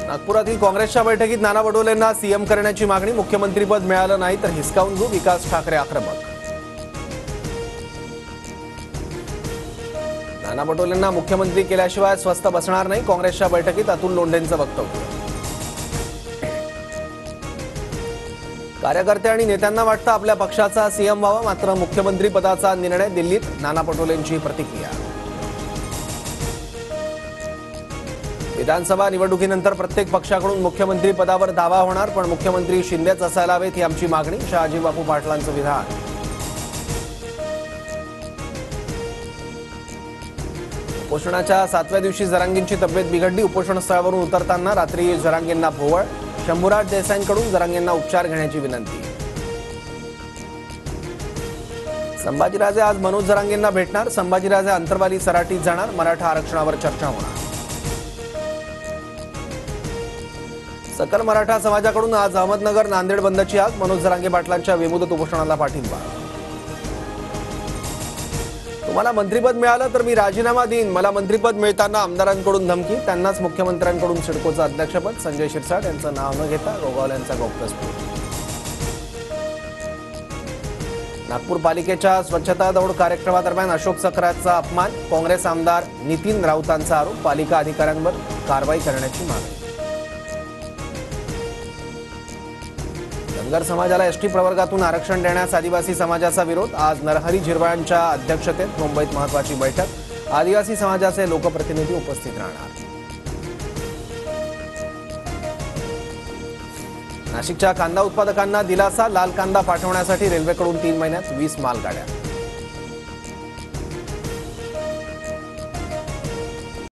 नागपुरातील काँग्रेसच्या बैठकीत नाना पटोलेंना सीएम करण्याची मागणी. मुख्यमंत्रीपद मिळालं नाही तर हिसकावून घेऊ, विकास ठाकरे आक्रमक. नाना पटोलेंना मुख्यमंत्री केल्याशिवाय स्वस्थ बसणार नाही. काँग्रेसच्या बैठकीत अतुल लोंढेंचं वक्तव्य. कार्यकर्ते आणि नेत्यांना वाटतं आपल्या पक्षाचा सीएम व्हावा, मात्र मुख्यमंत्री पदाचा निर्णय दिल्लीत. नाना पटोलेंची प्रतिक्रिया. विधानसभा निवडणुकीनंतर प्रत्येक पक्षाकडून मुख्यमंत्री पदावर दावा होणार, पण मुख्यमंत्री शिंदेच असायला हवेत ही आमची मागणी. शहाजी बापू पाटलांचं विधान. उपोषणाच्या 7व्या दिवशी जरांगेंची तब्येत बिघडली. उपोषणस्थळावरून उतरताना रात्री जरांगेंना भोवळ. शंभूराज देसाईंकडून जरांगेंना उपचार घेण्याची विनंती. संभाजीराजे आज मनोज जरांगेंना भेटणार. संभाजीराजे अंतरवाली सराटीत जाणार. मराठा आरक्षणावर चर्चा होणार. सकल मराठा समाजाकडून आज अहमदनगर नांदेड बंदची हाक. मनोज जरांगे पाटलांच्या विमुदत उपोषणाला पाठिंबा. तुम्हाला मंत्रिपद मिळालं तर मी राजीनामा देईन. मला मंत्रिपद मिळताना आमदारांकडून धमकी. त्यांनाच मुख्यमंत्र्यांकडून सिडकोचं अध्यक्षपद. संजय शिरसाट यांचं नाव न घेता गोगावले यांचा गौप्यस्फोट. नागपूर पालिकेच्या स्वच्छता दौड कार्यक्रमादरम्यान अशोक चक्राचा अपमान. काँग्रेस आमदार नितीन राऊतांचा आरोप. पालिका अधिकाऱ्यांवर कारवाई करण्याची मागणी. धनगर समाजाला एसटी प्रवर्गातून आरक्षण देण्यास आदिवासी समाजाचा विरोध. आज नरहरी झिरवाळांच्या अध्यक्षतेत मुंबईत महत्त्वाची बैठक. आदिवासी समाजाचे लोकप्रतिनिधी उपस्थित राहणार. नाशिकच्या कांदा उत्पादकांना दिलासा. लाल कांदा पाठवण्यासाठी रेल्वेकडून 3 महिन्यात 20 मालगाड्या.